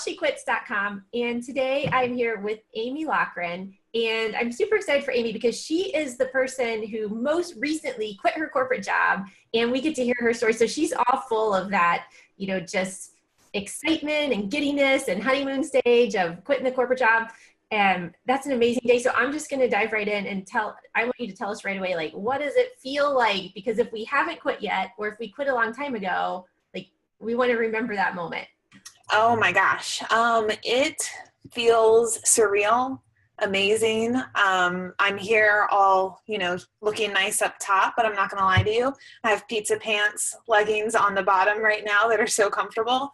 SheQuits.com, and today I'm here with Amy Loughran, and I'm super excited for Amy because she is the person who most recently quit her corporate job, and we get to hear her story. So she's all full of that, just excitement and giddiness and honeymoon stage of quitting the corporate job. And that's an amazing day. So I'm just going to dive right in and I want you to tell us right away, like, what does it feel like? Because if we haven't quit yet, or if we quit a long time ago, like, we want to remember that moment. Oh my gosh. It feels surreal, amazing. I'm here all, looking nice up top, but I'm not going to lie to you. I have pizza pants, leggings on the bottom right now that are so comfortable.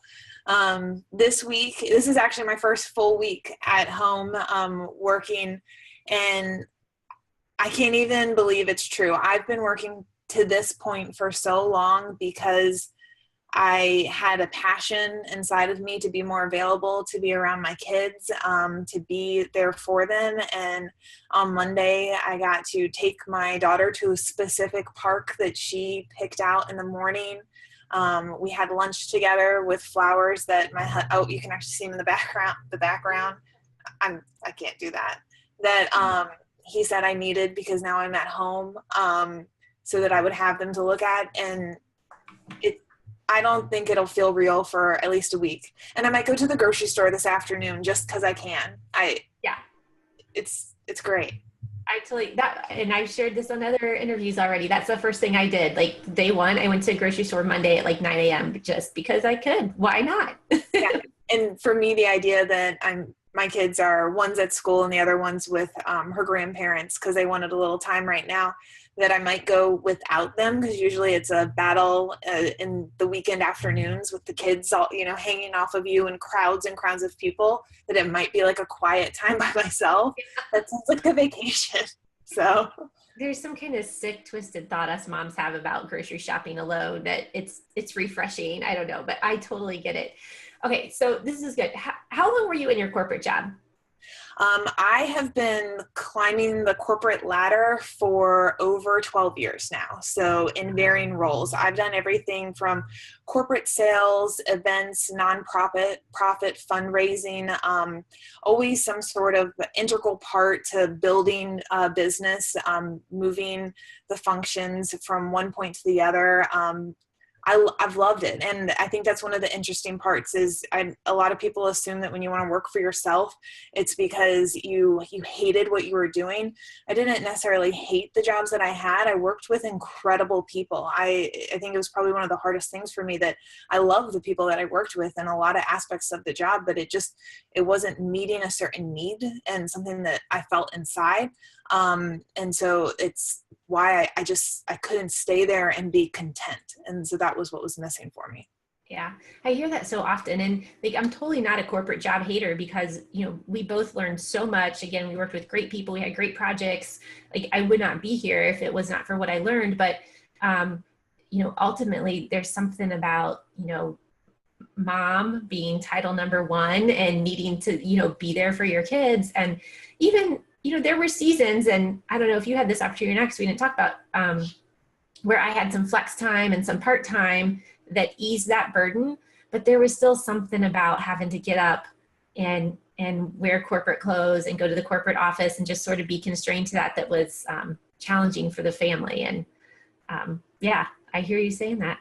This is actually my first full week at home, working, and I can't even believe it's true. I've been working to this point for so long because I had a passion inside of me to be more available, to be around my kids, to be there for them. And on Monday, I got to take my daughter to a specific park that she picked out in the morning. We had lunch together with flowers that you can actually see them in the background. I can't do that. That he said I needed because now I'm at home, so that I would have them to look at. And I don't think it'll feel real for at least a week. And I might go to the grocery store this afternoon just because I can. It's great. And I've shared this on other interviews already. That's the first thing I did. Like day one, I went to a grocery store Monday at like 9 a.m. just because I could. Why not? Yeah. And for me, the idea that my kids are, one's at school and the other one's with her grandparents because they wanted a little time right now, that I might go without them, because usually it's a battle in the weekend afternoons with the kids all, hanging off of you and crowds of people, that it might be like a quiet time by myself. That sounds like a vacation. So there's some kind of sick, twisted thought us moms have about grocery shopping alone, that it's refreshing. I don't know, but I totally get it. Okay, so this is good. How long were you in your corporate job? I have been climbing the corporate ladder for over 12 years now. So in varying roles, I've done everything from corporate sales, events, profit fundraising, always some sort of integral part to building a business, moving the functions from one point to the other. I've loved it. And I think that's one of the interesting parts is a lot of people assume that when you want to work for yourself, it's because you hated what you were doing. I didn't necessarily hate the jobs that I had. I worked with incredible people. I think it was probably one of the hardest things for me, that I love the people that I worked with and a lot of aspects of the job, but it wasn't meeting a certain need and something that I felt inside. And so it's why I couldn't stay there and be content. And so that was what was missing for me. Yeah, I hear that so often. And like, I'm totally not a corporate job hater because, we both learned so much. Again, we worked with great people. We had great projects. Like, I would not be here if it was not for what I learned. But, ultimately there's something about, mom being title number one and needing to, be there for your kids. And even, there were seasons, and I don't know if you had this opportunity next, we didn't talk about, where I had some flex time and some part-time that eased that burden, but there was still something about having to get up and wear corporate clothes and go to the corporate office and just sort of be constrained to that was challenging for the family. And I hear you saying that.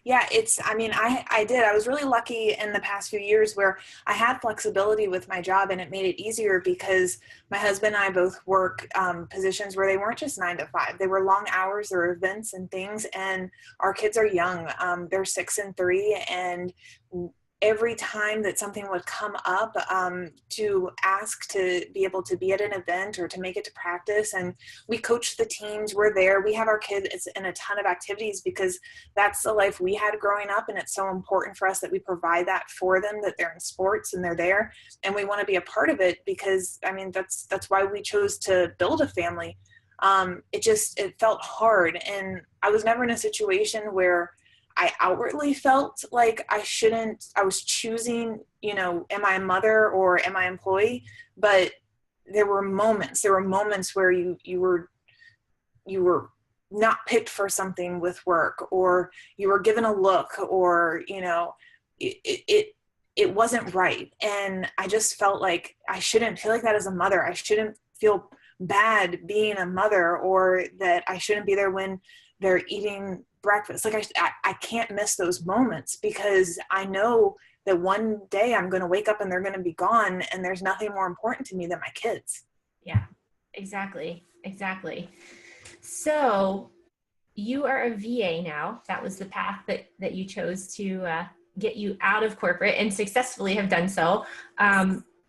Yeah, I did. I was really lucky in the past few years where I had flexibility with my job, and it made it easier because my husband and I both work positions where they weren't just 9 to 5. They were long hours, there were events and things, and our kids are young. They're 6 and 3, and every time that something would come up, to ask to be able to be at an event or to make it to practice. And we coach the teams, we're there, we have our kids in a ton of activities because that's the life we had growing up. And it's so important for us that we provide that for them, that they're in sports and they're there. And we want to be a part of it because, that's why we chose to build a family. It felt hard. And I was never in a situation where I outwardly felt like I was choosing, am I a mother or am I an employee? But there were moments where you were not picked for something with work, or you were given a look, or, it it wasn't right. And I just felt like I shouldn't feel like that as a mother. I shouldn't feel bad being a mother, or that I shouldn't be there when they're eating breakfast. Like I can't miss those moments, because I know that one day I'm going to wake up and they're going to be gone, and there's nothing more important to me than my kids. Yeah, exactly. Exactly. So you are a VA now. That was the path that you chose to get you out of corporate, and successfully have done so.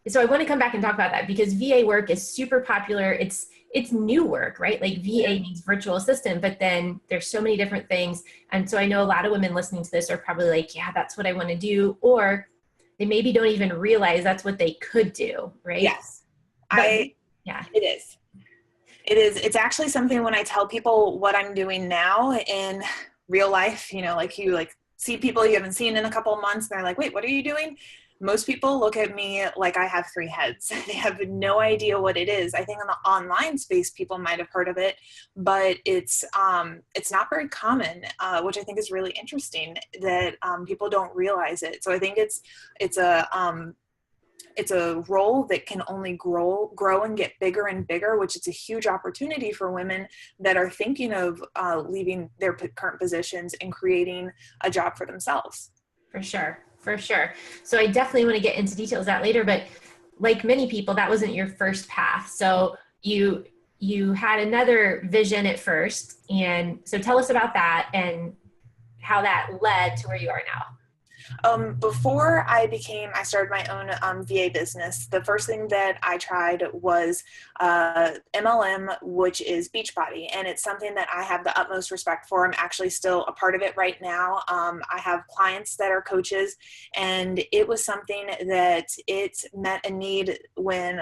So I want to come back and talk about that, because VA work is super popular. It's new work, right? Like VA means virtual assistant, but then there's so many different things. And so I know a lot of women listening to this are probably like, yeah, that's what I want to do. Or they maybe don't even realize that's what they could do, right? Yes. Yeah. It is. It is. It's actually something when I tell people what I'm doing now in real life, like you see people you haven't seen in a couple of months, and they're like, wait, what are you doing? Most people look at me like I have three heads. They have no idea what it is. I think in the online space, people might have heard of it, but it's not very common, which I think is really interesting that people don't realize it. So I think it's a role that can only grow and get bigger and bigger, which is a huge opportunity for women that are thinking of leaving their current positions and creating a job for themselves. For sure. For sure. So I definitely want to get into details of that later, but like many people, that wasn't your first path. So you had another vision at first. And so tell us about that and how that led to where you are now. Before I started my own VA business, the first thing that I tried was MLM, which is Beachbody, and it's something that I have the utmost respect for. I'm actually still a part of it right now. I have clients that are coaches, and it was something that it met a need when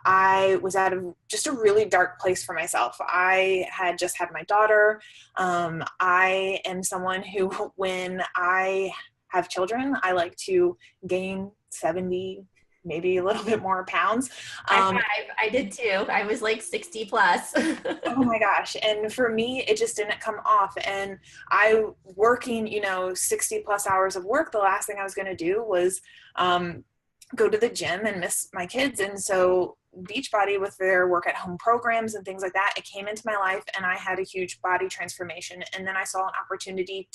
I was out of just a really dark place for myself. I had just had my daughter. I am someone who, when I have children, I like to gain 70, maybe a little bit more pounds. I did too. I was like 60 plus. Oh my gosh. And for me, it just didn't come off. And I working, 60 plus hours of work, the last thing I was going to do was go to the gym and miss my kids. And so Beachbody, with their work at home programs and things like that, it came into my life, and I had a huge body transformation. And then I saw an opportunity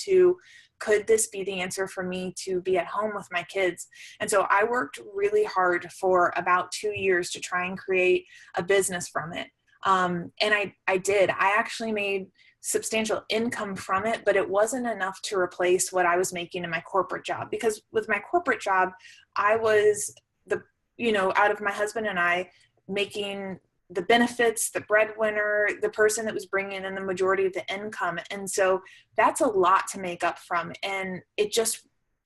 could this be the answer for me to be at home with my kids? And so I worked really hard for about 2 years to try and create a business from it. And I did. I actually made substantial income from it, but it wasn't enough to replace what I was making in my corporate job. Because with my corporate job, I was out of my husband and I, making the benefits, the breadwinner, the person that was bringing in the majority of the income. And so that's a lot to make up from. And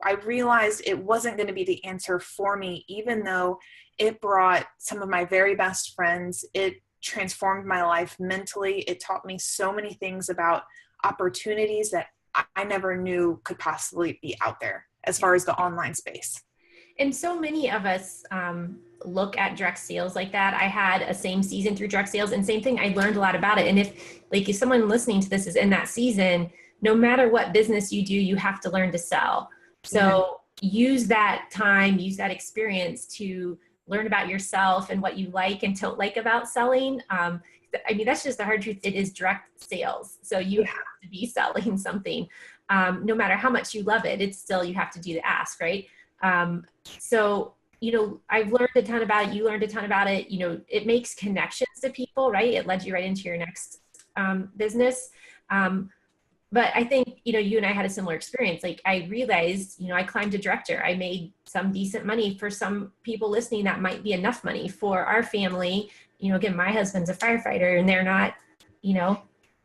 I realized it wasn't going to be the answer for me, even though it brought some of my very best friends. It transformed my life mentally. It taught me so many things about opportunities that I never knew could possibly be out there as far as the online space. And so many of us look at direct sales like that. I had a same season through direct sales, and same thing, I learned a lot about it. And if someone listening to this is in that season, no matter what business you do, you have to learn to sell. So use that time, use that experience to learn about yourself and what you like and don't like about selling. That's just the hard truth. It is direct sales. So you have to be selling something. No matter how much you love it, it's still, you have to do the ask, right? So, I've learned a ton about it. You learned a ton about it. It makes connections to people, right? It led you right into your next business. But I think, you and I had a similar experience. Like, I realized, I climbed to director. I made some decent money. For some people listening, that might be enough money. For our family, again, my husband's a firefighter, and they're not,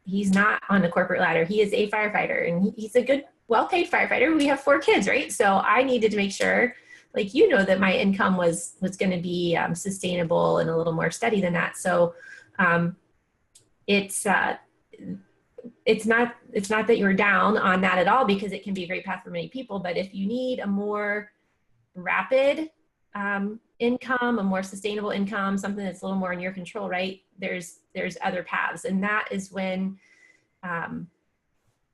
he's not on the corporate ladder. He is a firefighter, and he's a good, well-paid firefighter. We have 4 kids, right? So I needed to make sure, that my income was going to be sustainable and a little more steady than that. So it's not that you're down on that at all, because it can be a great path for many people. But if you need a more rapid income, a more sustainable income, something that's a little more in your control, right? There's other paths, and that is when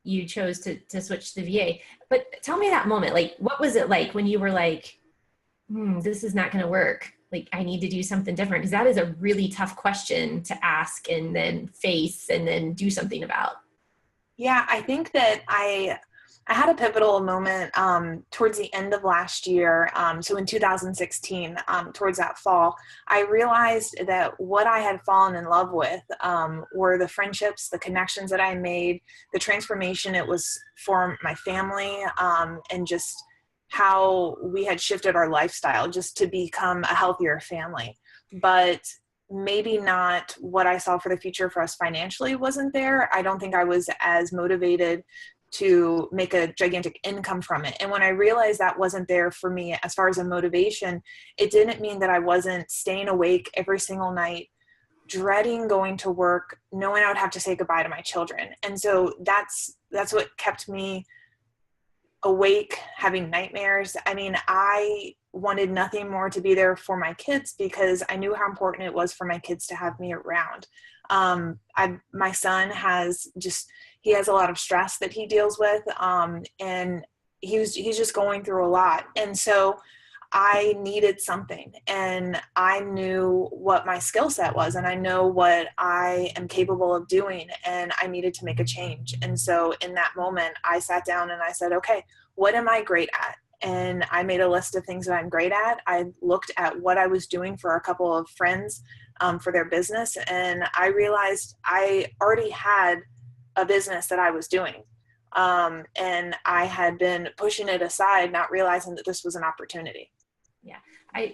you chose to switch to the VA. But tell me that moment, what was it like when you were like, this is not going to work. Like, I need to do something different? Because that is a really tough question to ask and then face and then do something about. Yeah, I think that I had a pivotal moment towards the end of last year. So in 2016, towards that fall, I realized that what I had fallen in love with were the friendships, the connections that I made, the transformation it was for my family, and just how we had shifted our lifestyle just to become a healthier family. But maybe not what I saw for the future for us financially wasn't there. I don't think I was as motivated to make a gigantic income from it. And when I realized that wasn't there for me as far as a motivation, it didn't mean that I wasn't staying awake every single night, dreading going to work, knowing I would have to say goodbye to my children. And so that's what kept me awake, having nightmares. I mean, I wanted nothing more to be there for my kids because I knew how important it was for my kids to have me around. My son he has a lot of stress that he deals with. And he's just going through a lot. And so I needed something, and I knew what my skill set was, and I know what I am capable of doing, and I needed to make a change. And so in that moment, I sat down and I said, okay, what am I great at? And I made a list of things that I'm great at. I looked at what I was doing for a couple of friends for their business, and I realized I already had a business that I was doing. And I had been pushing it aside, not realizing that this was an opportunity. Yeah,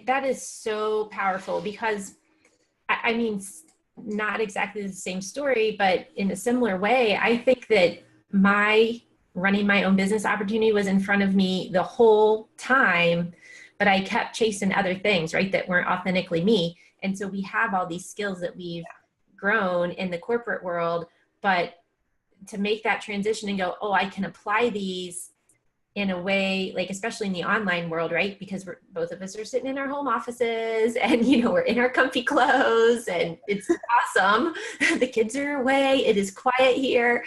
that is so powerful because I mean, not exactly the same story, but in a similar way, I think that my running my own business opportunity was in front of me the whole time, but I kept chasing other things, right, that weren't authentically me. And so we have all these skills that we've grown in the corporate world, but to make that transition and go, oh, I can apply these in a way, like, especially in the online world, right? Because both of us are sitting in our home offices and, we're in our comfy clothes and it's awesome. The kids are away. It is quiet here.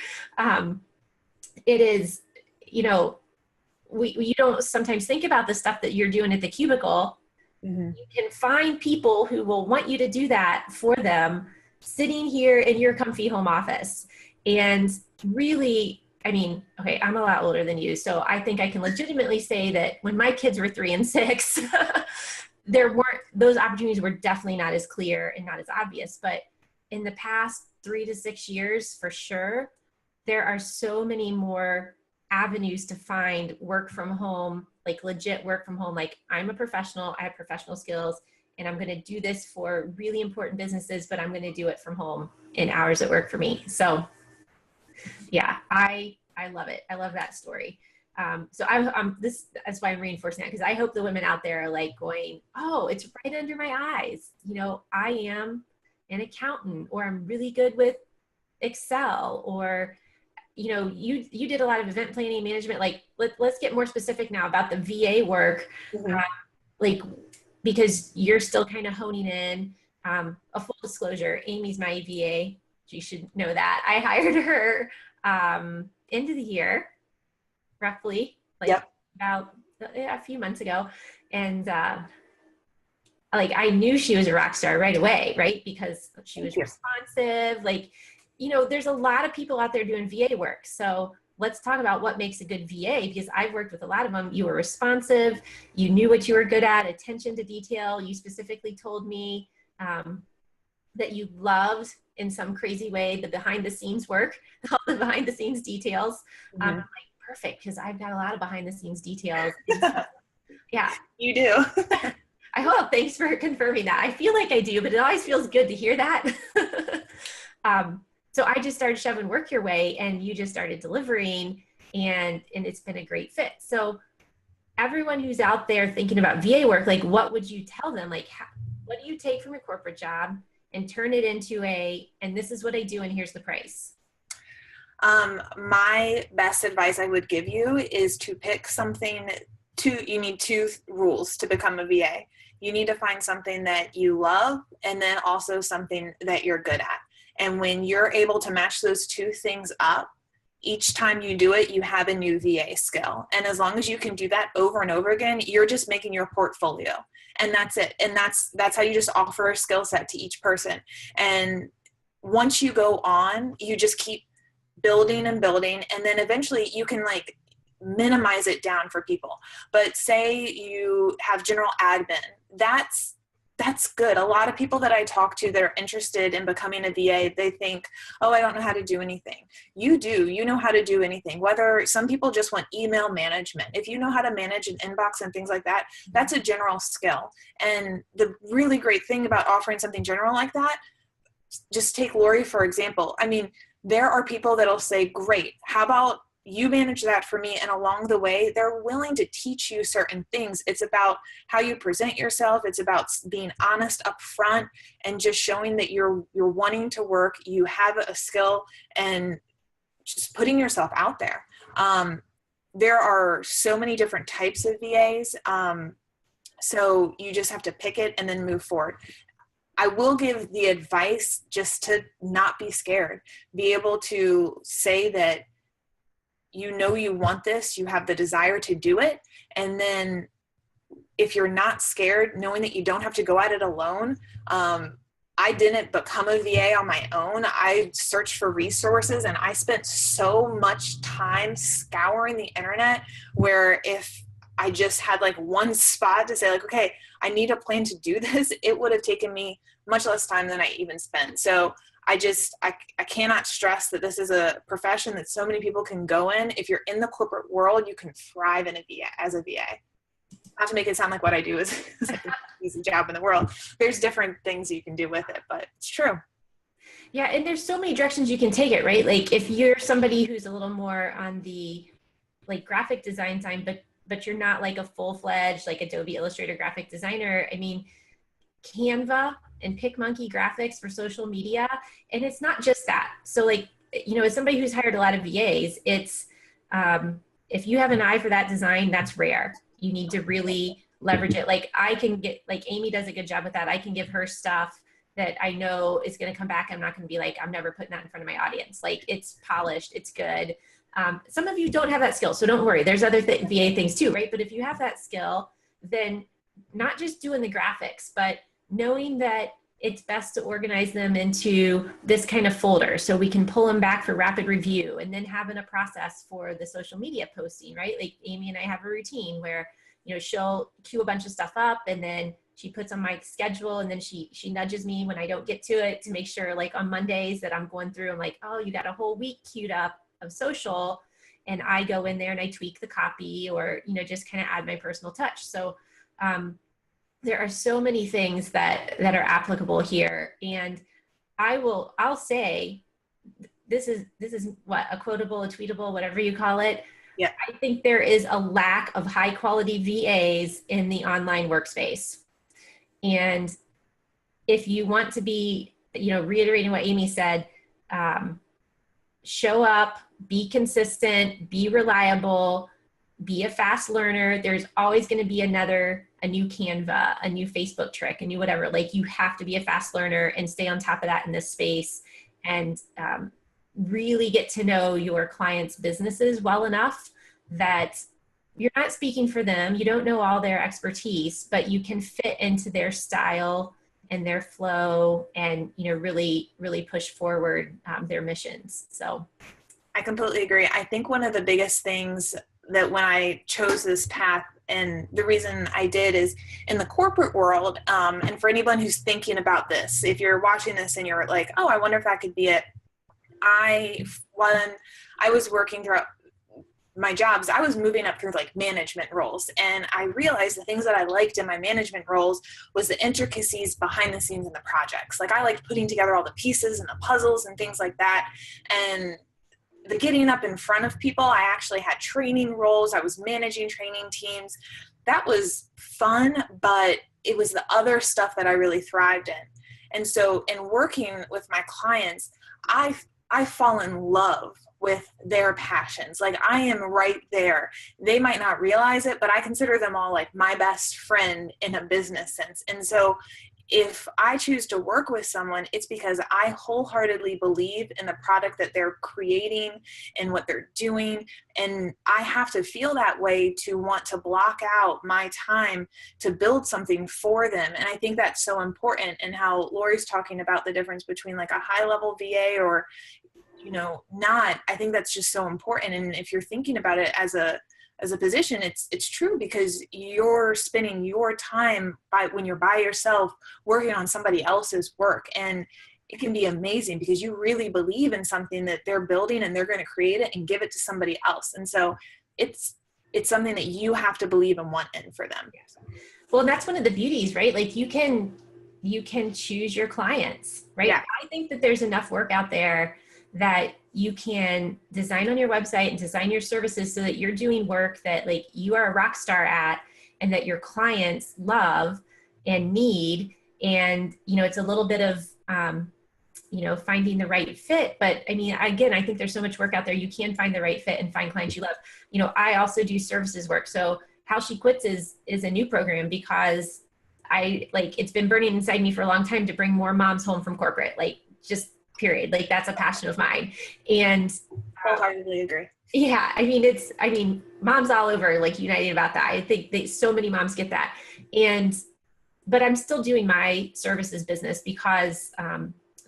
It is, you don't sometimes think about the stuff that you're doing at the cubicle. Mm-hmm. You can find people who will want you to do that for them sitting here in your comfy home office. And really, I mean, okay, I'm a lot older than you, so I think I can legitimately say that when my kids were 3 and 6, those opportunities were definitely not as clear and not as obvious. But in the past 3 to 6 years, for sure, there are so many more avenues to find work from home, like legit work from home. Like, I'm a professional, I have professional skills, and I'm going to do this for really important businesses, but I'm going to do it from home in hours that work for me. So yeah, I love it. I love that story. So that's why I'm reinforcing that, because I hope the women out there are like going, oh, it's right under my eyes. I am an accountant, or I'm really good with Excel, or, you did a lot of event planning management. Like, let's get more specific now about the VA work. Mm-hmm. Like, because you're still kind of honing in. A full disclosure, Amy's my VA. You should know that. I hired her end of the year, roughly, about a few months ago. And I knew she was a rock star right away, right? Because she was responsive. There's a lot of people out there doing VA work. So let's talk about what makes a good VA, because I've worked with a lot of them. You were responsive. You knew what you were good at, attention to detail. You specifically told me that you loved, in some crazy way, the behind the scenes work, all the behind the scenes details. Mm-hmm. I'm like, perfect, because I've got a lot of behind the scenes details. Yeah. You do. I hope. Thanks for confirming that. I feel like I do, but it always feels good to hear that. So I just started shoving work your way, and you just started delivering, and it's been a great fit. So everyone who's out there thinking about VA work, like, what would you tell them? Like, what do you take from a corporate job and turn it into and this is what I do, and here's the price? My best advice I would give you is to pick something. You need 2 rules to become a VA. You need to find something that you love, and then also something that you're good at. And when you're able to match those 2 things up, each time you do it, you have a new VA skill. And as long as you can do that over and over again, you're just making your portfolio, and that's it. And that's how you just offer a skill set to each person. And once you go on, you just keep building and building. And then eventually you can like minimize it down for people. But say you have general admin, that's good. A lot of people that I talk to that are interested in becoming a VA, they think, oh, I don't know how to do anything. You do. You know how to do anything. Whether some people just want email management. If you know how to manage an inbox and things like that, that's a general skill. And the really great thing about offering something general like that, just take Lori, for example. I mean, there are people that'll say, great, how about you manage that for me? And along the way, they're willing to teach you certain things. It's about how you present yourself. It's about being honest up front and just showing that you're wanting to work, you have a skill, and just putting yourself out there. There are so many different types of VAs. So you just have to pick it and then move forward. I will give the advice just to not be scared. Be able to say that you know you want this, you have the desire to do it. And then if you're not scared, knowing that you don't have to go at it alone. I didn't become a VA on my own. I searched for resources, and I spent so much time scouring the internet, where if I just had like one spot to say like, okay, I need a plan to do this, it would have taken me much less time than I even spent. So I cannot stress that this is a profession that so many people can go in. If you're in the corporate world, you can thrive in as a VA. Not to make it sound like what I do is like the easy job in the world. There's different things you can do with it, but it's true. Yeah, and there's so many directions you can take it, right? Like if you're somebody who's a little more on the like graphic design side, but you're not like a full-fledged like Adobe Illustrator graphic designer. I mean, Canva and PicMonkey graphics for social media. And it's not just that. So like, you know, as somebody who's hired a lot of VAs, it's, if you have an eye for that design, that's rare. You need to really leverage it. Like I can get, like Amy does a good job with that. I can give her stuff that I know is going to come back. I'm not going to be like, I'm never putting that in front of my audience. Like it's polished, it's good. Some of you don't have that skill, so don't worry. There's other VA things too, right? But if you have that skill, then not just doing the graphics, but knowing that it's best to organize them into this kind of folder so we can pull them back for rapid review, and then having a process for the social media posting, right? Like Amy and I have a routine where, you know, she'll queue a bunch of stuff up, and then she puts on my schedule, and then she nudges me when I don't get to it to make sure like on Mondays that I'm going through, I'm like, oh, you got a whole week queued up of social, and I go in there and I tweak the copy, or, you know, just kind of add my personal touch. So there are so many things that are applicable here. And I'll say, this is what, a quotable, a tweetable, whatever you call it. Yeah. I think there is a lack of high quality VAs in the online workspace. And if you want to be, you know, reiterating what Amy said, show up, be consistent, be reliable, be a fast learner. There's always going to be a new Canva, a new Facebook trick, a new whatever. Like you have to be a fast learner and stay on top of that in this space, and really get to know your clients' businesses well enough that you're not speaking for them. You don't know all their expertise, but you can fit into their style and their flow, and, you know, really, really push forward their missions. So I completely agree. I think one of the biggest things that when I chose this path, and the reason I did, is in the corporate world, and for anyone who's thinking about this, if you're watching this and you're like, oh, I wonder if that could be it. When I was working throughout my jobs, I was moving up through like management roles, and I realized the things that I liked in my management roles was the intricacies behind the scenes in the projects. Like I liked putting together all the pieces and the puzzles and things like that. And the getting up in front of people, I actually had training roles. I was managing training teams. That was fun, but it was the other stuff that I really thrived in. And so in working with my clients, I fall in love with their passions. Like I am right there. They might not realize it, but I consider them all like my best friend in a business sense. And so if I choose to work with someone, it's because I wholeheartedly believe in the product that they're creating and what they're doing. And I have to feel that way to want to block out my time to build something for them. And I think that's so important. And how Lori's talking about the difference between like a high level VA or, not, I think that's just so important. And if you're thinking about it as a position, it's true, because you're spending your time when you're by yourself working on somebody else's work, and it can be amazing because you really believe in something that they're building and they're going to create it and give it to somebody else. And so it's something that you have to believe and want in for them. Well, that's one of the beauties, right? Like you can choose your clients, right? Yeah. I think that there's enough work out there that you can design on your website and design your services so that you're doing work that like you are a rock star at and that your clients love and need. And, it's a little bit of, finding the right fit. But I mean, again, I think there's so much work out there. You can find the right fit and find clients you love. I also do services work. So How She Quits is a new program because it's been burning inside me for a long time to bring more moms home from corporate, just period. That's a passion of mine. And wholeheartedly agree. Yeah. I mean, moms all over united about that. I think so many moms get that. But I'm still doing my services business because,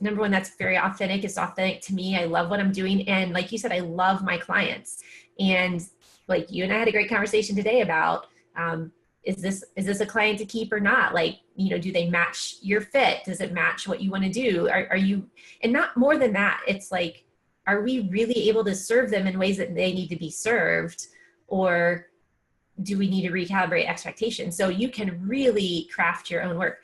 number one, that's very authentic. It's authentic to me. I love what I'm doing. And like you said, I love my clients. And like you and I had a great conversation today about, is this a client to keep or not? Do they match your fit? Does it match what you want to do? Are you, and not more than that, it's like, are we really able to serve them in ways that they need to be served? Or do we need to recalibrate expectations? So you can really craft your own work.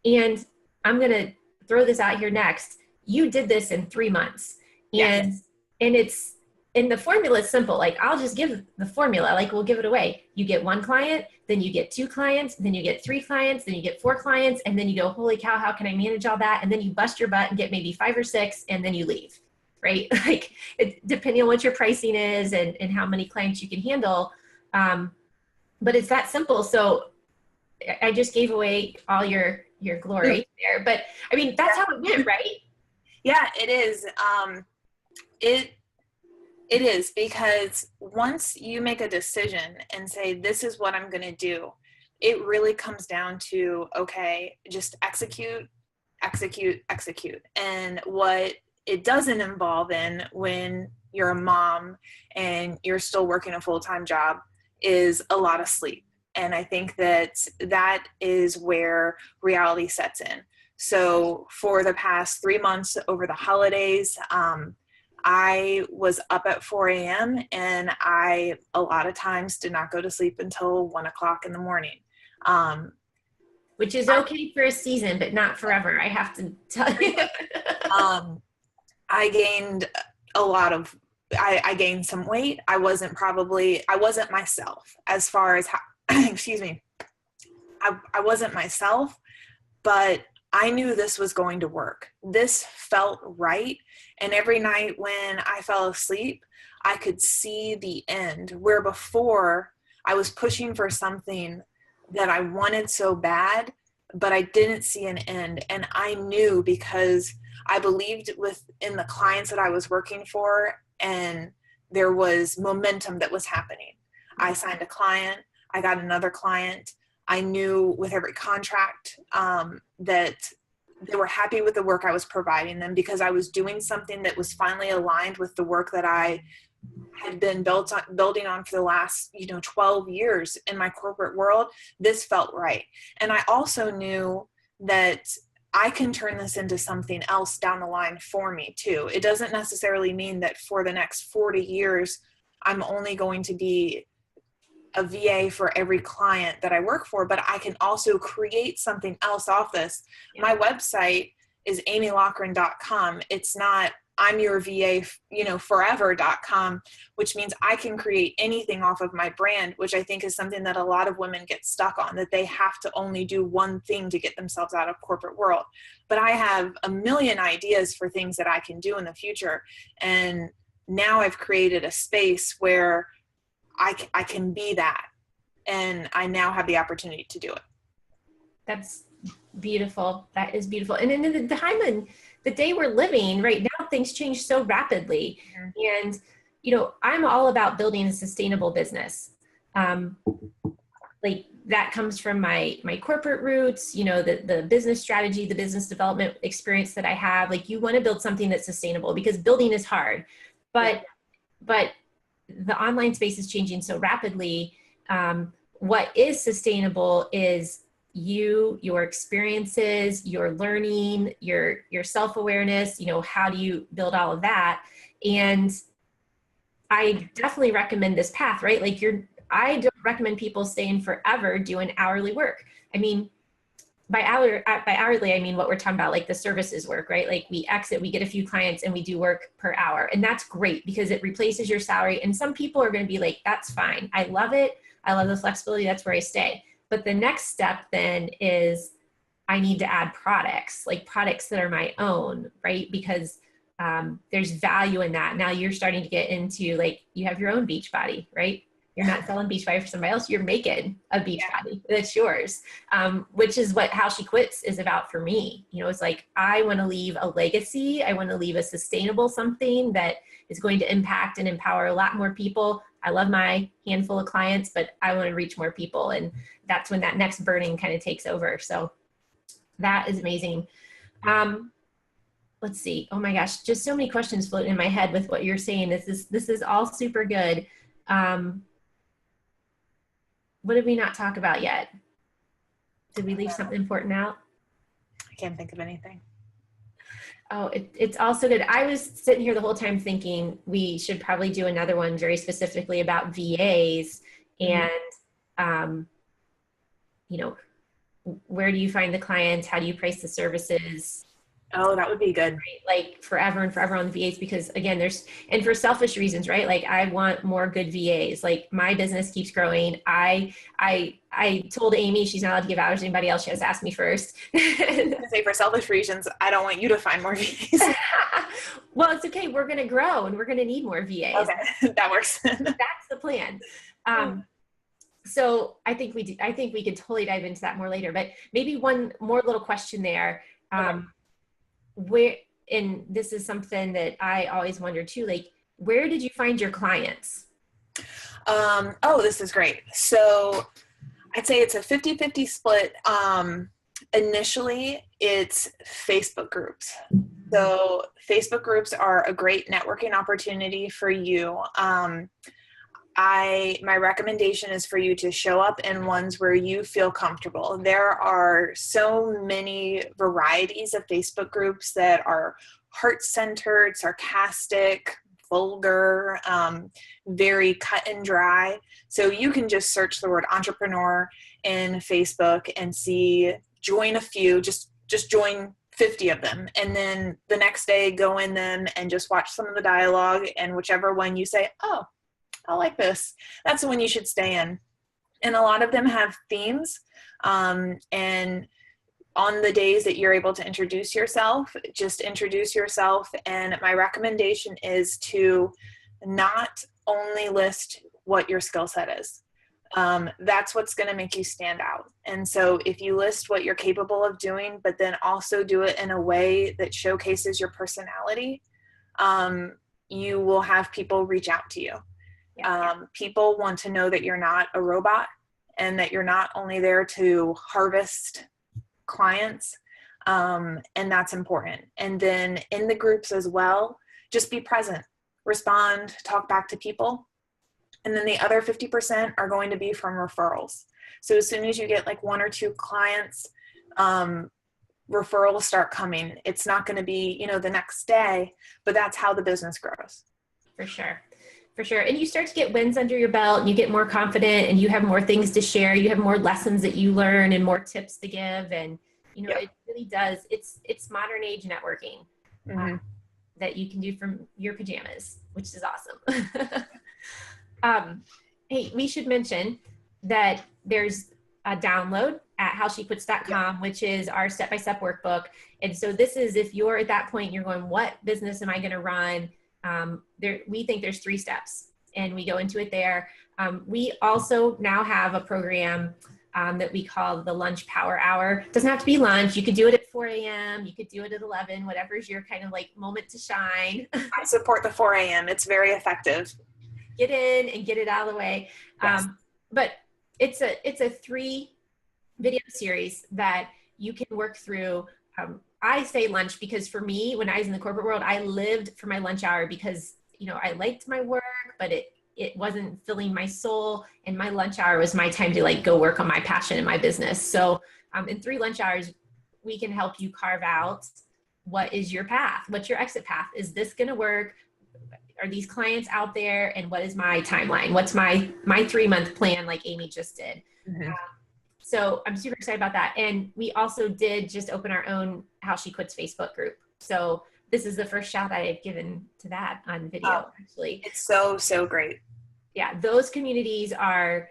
And I'm going to throw this out here next. You did this in 3 months. Yes. And the formula is simple. I'll just give the formula, we'll give it away. You get 1 client, then you get 2 clients, then you get 3 clients, then you get 4 clients. And then you go, holy cow, how can I manage all that? And then you bust your butt and get maybe 5 or 6, and then you leave, right? Depending on what your pricing is and how many clients you can handle. But it's that simple. So I just gave away all your glory there, but I mean, that's how it went, right? Yeah, it is. It is, because once you make a decision and say, this is what I'm going to do, it really comes down to, okay, just execute. And what it doesn't involve in when you're a mom and you're still working a full-time job is a lot of sleep. And I think that is where reality sets in. So for the past 3 months over the holidays, I was up at 4 a.m. and I, a lot of times, did not go to sleep until 1 o'clock in the morning. Which is okay for a season, but not forever. I have to tell you. I gained I gained some weight. I wasn't myself as far as how, excuse me. I wasn't myself, but I knew this was going to work. This felt right. And every night when I fell asleep, I could see the end, where before I was pushing for something that I wanted so bad, but I didn't see an end. And I knew, because I believed within the clients that I was working for, and there was momentum that was happening. I signed a client, I got another client. I knew with every contract that they were happy with the work I was providing them, because I was doing something that was finally aligned with the work that I had been building on for the last 12 years in my corporate world. This felt right. And I also knew that I can turn this into something else down the line for me too. It doesn't necessarily mean that for the next 40 years, I'm only going to be a VA for every client that I work for, but I can also create something else off this. Yeah. My website is amylochran.com. It's not I'm your VA, forever.com, which means I can create anything off of my brand, which I think is something that a lot of women get stuck on, that they have to only do one thing to get themselves out of corporate world. But I have a million ideas for things that I can do in the future. And now I've created a space where I can be that. And I now have the opportunity to do it. Beautiful. That is beautiful. And in the time and the day we're living right now, things change so rapidly. And, I'm all about building a sustainable business. Like that comes from my corporate roots, the business strategy, the business development experience that I have. Like you want to build something that's sustainable because building is hard, but the online space is changing so rapidly. What is sustainable is your experiences, your learning, your self-awareness, how do you build all of that? And I definitely recommend this path, right? Like I don't recommend people staying forever doing hourly work. I mean, by hourly, I mean what we're talking about, like the services work, right? Like we exit, we get a few clients and we do work per hour. And that's great because it replaces your salary. And some people are going to be like, that's fine. I love it. I love the flexibility. That's where I stay. But the next step then is I need to add products, like products that are my own, right? Because there's value in that. Now you're starting to get into like, you have your own beach body, right? You're not selling beach body for somebody else. You're making a beach body that's yours, which is what How She Quits is about for me. It's like, I want to leave a legacy. I want to leave a sustainable something that is going to impact and empower a lot more people. I love my handful of clients, but I want to reach more people. And that's when that next burning kind of takes over. So that is amazing. Let's see. Oh my gosh, just so many questions floating in my head with what you're saying. This is all super good. What did we not talk about yet? Did we leave something important out? I can't think of anything. Oh, it's also good. I was sitting here the whole time thinking we should probably do another one very specifically about VAs and, where do you find the clients? How do you price the services? Oh, that would be good. Right? Like forever and forever on the VAs, because again, and for selfish reasons, right? Like I want more good VAs. Like my business keeps growing. I told Amy she's not allowed to give hours to anybody else. She has to ask me first. I say for selfish reasons, I don't want you to find more VAs. Well, it's okay. We're going to grow and we're going to need more VAs. Okay, that works. That's the plan. So I think we could totally dive into that more later, but maybe one more little question there. And this is something that I always wonder too, like, where did you find your clients? This is great. So I'd say it's a 50-50 split. Initially it's Facebook groups. So Facebook groups are a great networking opportunity for you. My recommendation is for you to show up in ones where you feel comfortable. There are so many varieties of Facebook groups that are heart-centered, sarcastic, vulgar, very cut and dry. So you can just search the word entrepreneur in Facebook and see, join a few, just join 50 of them. And then the next day go in them and just watch some of the dialogue, and whichever one you say, oh, I like this, that's the one you should stay in. And a lot of them have themes. And on the days that you're able to introduce yourself, just introduce yourself. And my recommendation is to not only list what your skill set is. That's what's going to make you stand out. And so if you list what you're capable of doing, but then also do it in a way that showcases your personality, you will have people reach out to you. People want to know that you're not a robot and that you're not only there to harvest clients. And that's important. And then in the groups as well, just be present, respond, talk back to people. And then the other 50% are going to be from referrals. So as soon as you get like 1 or 2 clients, referrals start coming. It's not going to be, the next day, but that's how the business grows. For sure. For sure. And you start to get wins under your belt and you get more confident and you have more things to share. You have more lessons that you learn and more tips to give. And, It really does. It's modern age networking that you can do from your pajamas, which is awesome. Hey, we should mention that there's a download at howshequits.com, which is our step-by-step workbook. And so this is, if you're at that point, you're going, what business am I going to run? We think there's 3 steps and we go into it there. We also now have a program that we call the lunch power hour. It doesn't have to be lunch. You could do it at 4 a.m. You could do it at 11, whatever's your kind of like moment to shine. I support the 4 a.m. It's very effective. Get in and get it out of the way. Yes. But it's a 3 video series that you can work through. I say lunch because for me, when I was in the corporate world, I lived for my lunch hour because, you know, I liked my work, but it wasn't filling my soul, and my lunch hour was my time to like go work on my passion in my business. So in 3 lunch hours, we can help you carve out what is your path, what's your exit path. Is this going to work? Are these clients out there? And what is my timeline? What's my 3-month plan, like Amy just did? Mm-hmm. So I'm super excited about that. And we also did just open our own How She Quits Facebook group. So this is the first shout I had given to that on video, actually. It's so great. Yeah, those communities are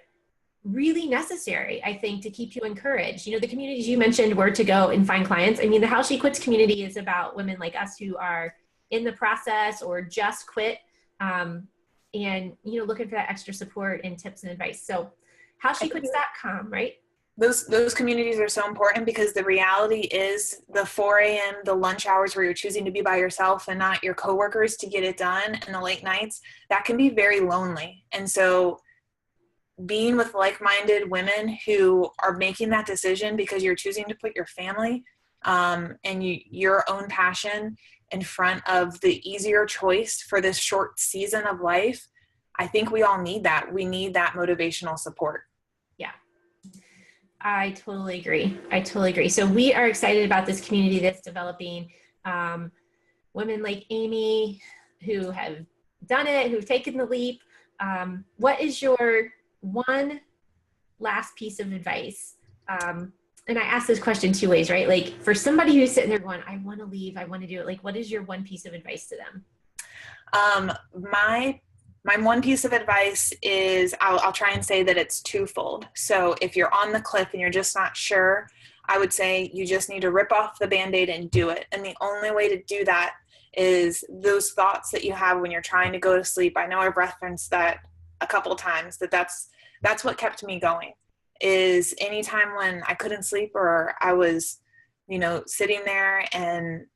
really necessary, I think, to keep you encouraged. You know, the communities you mentioned were to go and find clients. I mean, the How She Quits community is about women like us who are in the process or just quit, and, you know, looking for that extra support and tips and advice. So howshequits.com, right? Those communities are so important because the reality is the 4 a.m., the lunch hours where you're choosing to be by yourself and not your coworkers to get it done, and the late nights, that can be very lonely. And so being with like-minded women who are making that decision because you're choosing to put your family and your own passion in front of the easier choice for this short season of life, I think we all need that. We need that motivational support. Yeah. I totally agree. So we are excited about this community that's developing, women like Amy who have done it, who've taken the leap. What is your one last piece of advice? And I ask this question 2 ways, right? Like for somebody who's sitting there going, I want to leave, I want to do it. Like, what is your one piece of advice to them? My one piece of advice is I'll try and say that it's twofold. So if you're on the cliff and you're just not sure, I would say you just need to rip off the Band-Aid and do it. And the only way to do that is those thoughts that you have when you're trying to go to sleep. I know I've referenced that a couple of times, that's what kept me going, is anytime when I couldn't sleep or I was, you know, sitting there and,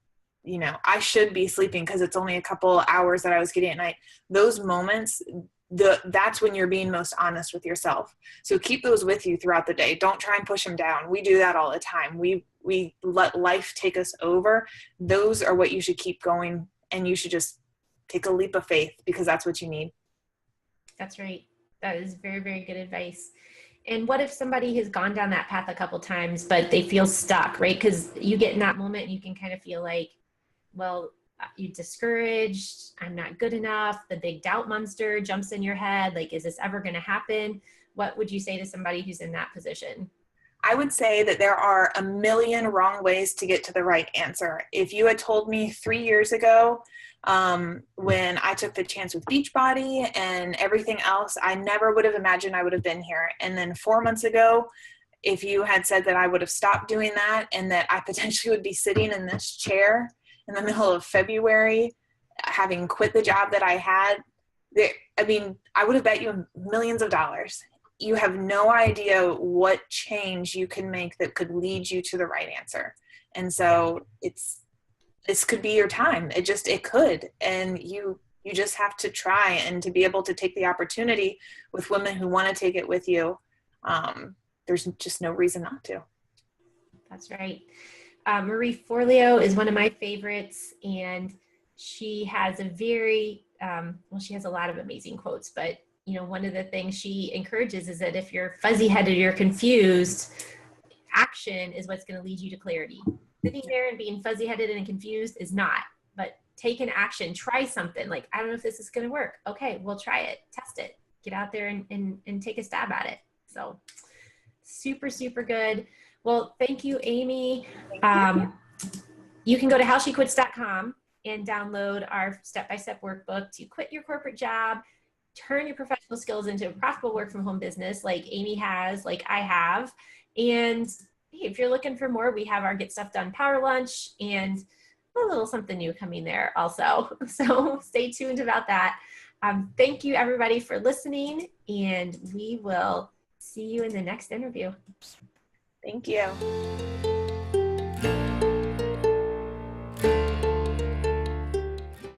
you know, I should be sleeping because it's only a couple hours that I was getting at night. Those moments, that's when you're being most honest with yourself. So keep those with you throughout the day. Don't try and push them down. We do that all the time. We let life take us over. Those are what you should keep going, and you should just take a leap of faith because that's what you need. That's right. That is very, very good advice. And what if somebody has gone down that path a couple times, but they feel stuck, right? Because you get in that moment and you can kind of feel like, well, you're discouraged, I'm not good enough, the big doubt monster jumps in your head, like, is this ever going to happen? What would you say to somebody who's in that position? I would say that there are a million wrong ways to get to the right answer. If you had told me 3 years ago, when I took the chance with Beachbody and everything else, I never would have imagined I would have been here. And then 4 months ago, if you had said that I would have stopped doing that and that I potentially would be sitting in this chair in the middle of February, having quit the job that I had, I would have bet you millions of dollars. You have no idea what change you can make that could lead you to the right answer. And so this could be your time. It could. And you just have to try, and to be able to take the opportunity with women who want to take it with you. There's just no reason not to. That's right. Marie Forleo is one of my favorites, and she has a very, she has a lot of amazing quotes, but you know, one of the things she encourages is that if you're fuzzy-headed, you're confused, action is what's going to lead you to clarity. Sitting there and being fuzzy-headed and confused is not, but take an action, try something. Like, I don't know if this is going to work. Okay, we'll try it, test it, get out there and take a stab at it. So super, super good. Well, thank you, Amy. You can go to howshequits.com and download our step-by-step workbook to quit your corporate job, turn your professional skills into a profitable work from home business like Amy has, like I have. And hey, if you're looking for more, we have our Get Stuff Done Power Lunch and a little something new coming there also. So stay tuned about that. Thank you everybody for listening, and we will see you in the next interview. Thank you.